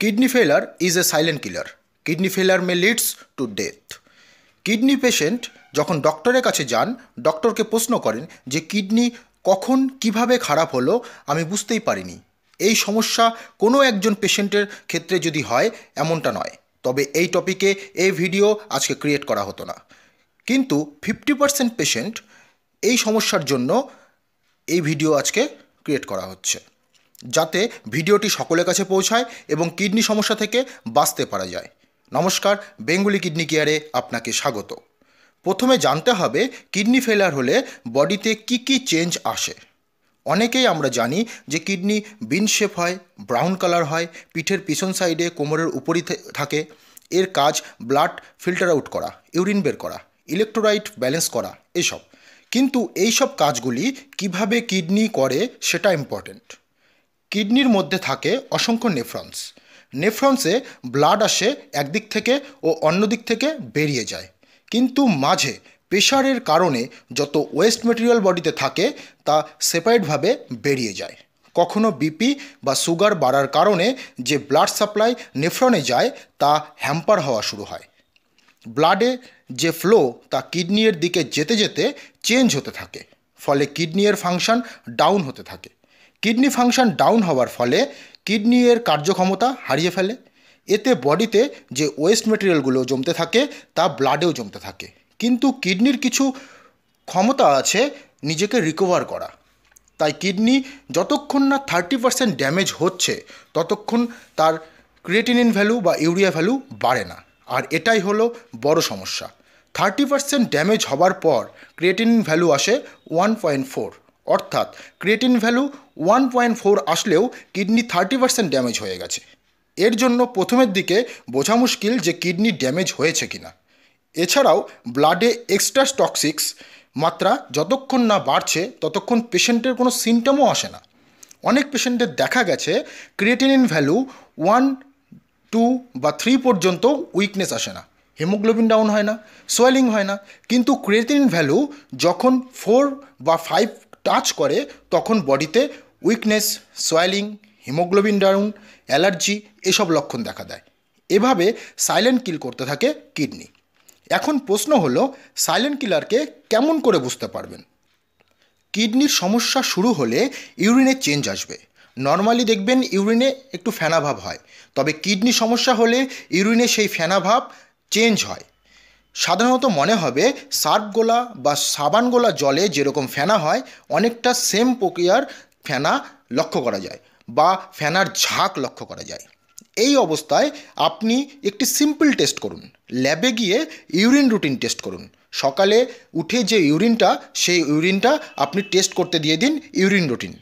Kidney failure is a silent killer. Kidney failure may leads to death. Kidney patient যখন ডক্টরের কাছে যান, ডক্টরকে প্রশ্ন করেন যে কিডনি কখন কিভাবে খারাপ হলো আমি বুঝতেই পারিনি। এই সমস্যা কোনো একজন পেশেন্টের ক্ষেত্রে যদি হয় এমনটা নয়, তবে এই টপিকে এই ভিডিও আজকে ক্রিয়েট করা হতো না। কিন্তু 50% পেশেন্ট এই সমস্যার জন্য এই ভিডিও আজকে ক্রিয়েট করা হচ্ছে, যাতে ভিডিওটি সকলের কাছে পৌঁছায় এবং কিডনি সমস্যা থেকে বাঁচতে পারা যায়। নমস্কার, বেঙ্গলি কিডনি কেয়ারে আপনাকে স্বাগত। প্রথমে জানতে হবে কিডনি ফেলার হলে বডিতে কি কি চেঞ্জ আসে। অনেকেই আমরা জানি যে কিডনি বিন শেপ হয়, ব্রাউন কালার হয়, পিঠের পিছন সাইডে কোমরের উপরই থাকে। এর কাজ ব্লাড ফিল্টার আউট করা, ইউরিন বের করা, ইলেকট্রোলাইট ব্যালেন্স করা, এসব। কিন্তু এইসব কাজগুলি কিভাবে কিডনি করে সেটা ইম্পর্টেন্ট। কিডনির মধ্যে থাকে অসংখ্য নেফ্রন্স। নেফ্রন্সে ব্লাড আসে একদিক থেকে ও অন্য দিক থেকে বেরিয়ে যায়, কিন্তু মাঝে প্রেশারের কারণে যত ওয়েস্ট মেটেরিয়াল বডিতে থাকে তা সেপারেটভাবে বেরিয়ে যায়। কখনো বিপি বা সুগার বাড়ার কারণে যে ব্লাড সাপ্লাই নেফ্রনে যায় তা হ্যাম্পার হওয়া শুরু হয়। ব্লাডে যে ফ্লো তা কিডনির দিকে যেতে যেতে চেঞ্জ হতে থাকে, ফলে কিডনির ফাংশন ডাউন হতে থাকে। কিডনি ফাংশন ডাউন হওয়ার ফলে কিডনির কার্যক্ষমতা হারিয়ে ফেলে। এতে বডিতে যে ওয়েস্ট মেটেরিয়ালগুলো জমতে থাকে তা ব্লাডেও জমতে থাকে। কিন্তু কিডনির কিছু ক্ষমতা আছে নিজেকে রিকভার করা। তাই কিডনি যতক্ষণ না 30% ড্যামেজ হচ্ছে ততক্ষণ তার ক্রিয়েটিনিন ভ্যালু বা ইউরিয়া ভ্যালু বাড়ে না। আর এটাই হলো বড় সমস্যা। 30% ড্যামেজ হবার পর ক্রিয়েটিনিন ভ্যালু আসে 1.4, অর্থাৎ ক্রিয়েটিনিন ভ্যালু 1.4 আসলেও কিডনি 30% ড্যামেজ হয়ে গেছে। এর জন্য প্রথমের দিকে বোঝা মুশকিল যে কিডনি ড্যামেজ হয়েছে কিনা। এছাড়াও ব্লাডে এক্সট্রা টক্সিক্স মাত্রা যতক্ষণ না বাড়ছে ততক্ষণ পেশেন্টের কোনো সিমটমও আসে না। অনেক পেশেন্টের দেখা গেছে ক্রিয়েটিনিন ভ্যালু 1, 2 বা 3 পর্যন্ত উইকনেস আসে না, হিমোগ্লোবিন ডাউন হয় না, সোয়েলিং হয় না। কিন্তু ক্রিয়েটিনিন ভ্যালু যখন 4 বা 5 টাচ করে তখন বডিতে weakness, swelling, haemoglobin down, allergy এসব লক্ষণ দেখা দেয়। এভাবে সাইলেন্ট কিল করতে থাকে কিডনি। এখন প্রশ্ন হলো, সাইলেন্ট কিলারকে কেমন করে বুঝতে পারবেন? কিডনির সমস্যা শুরু হলে ইউরিনে চেঞ্জ আসবে। নর্মালি দেখবেন ইউরিনে একটু ফেনা ভাব হয়, তবে কিডনি সমস্যা হলে ইউরিনে সেই ফেনা ভাব চেঞ্জ হয়। সাধারণত মনে হবে সার্ফ গোলা বা সাবান গোলা জলে যেরকম ফেনা হয় অনেকটা সেম প্রক্রিয়ার ফেনা লক্ষ্য করা যায় বা ফেনার ঝাঁক লক্ষ্য করা যায়। এই অবস্থায় আপনি একটি সিম্পল টেস্ট করুন। ল্যাবে গিয়ে ইউরিন রুটিন টেস্ট করুন। সকালে উঠে যে ইউরিনটা, সেই ইউরিনটা আপনি টেস্ট করতে দিয়ে দিন ইউরিন রুটিন।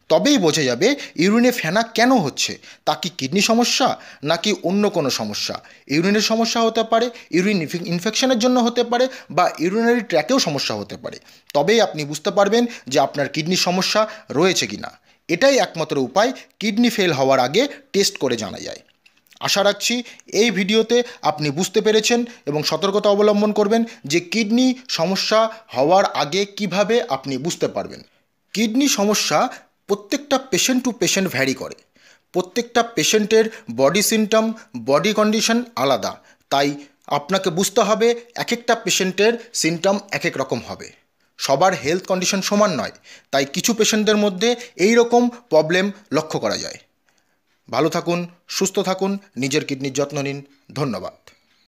তবেই বোঝা যাবে ইউরিনে ফেনা কেন হচ্ছে। তা কি কিডনি সমস্যা নাকি অন্য কোনো সমস্যা? ইউরিনের সমস্যা হতে পারে, ইউরিন ইনফেকশনের জন্য হতে পারে, বা ইউরিনারি ট্র্যাকেও সমস্যা হতে পারে। তবেই আপনি বুঝতে পারবেন যে আপনার কিডনির সমস্যা রয়েছে কি না। এটাই একমাত্র উপায় কিডনি ফেল হওয়ার আগে টেস্ট করে জানা যায়। আশা রাখছি এই ভিডিওতে আপনি বুঝতে পেরেছেন এবং সতর্কতা অবলম্বন করবেন যে কিডনি সমস্যা হওয়ার আগে কিভাবে আপনি বুঝতে পারবেন। কিডনি সমস্যা প্রত্যেকটা পেশেন্ট টু পেশেন্ট ভ্যারি করে। প্রত্যেকটা পেশেন্টের বডি সিমটম, বডি কন্ডিশন আলাদা। তাই আপনাকে বুঝতে হবে এক একটা পেশেন্টের সিমটম এক এক রকম হবে। সবার হেলথ কন্ডিশন সমান নয়, তাই কিছু পেশেন্টদের মধ্যে এই রকম প্রবলেম লক্ষ্য করা যায়। ভালো থাকুন, সুস্থ থাকুন, নিজের কিডনির যত্ন নিন। ধন্যবাদ।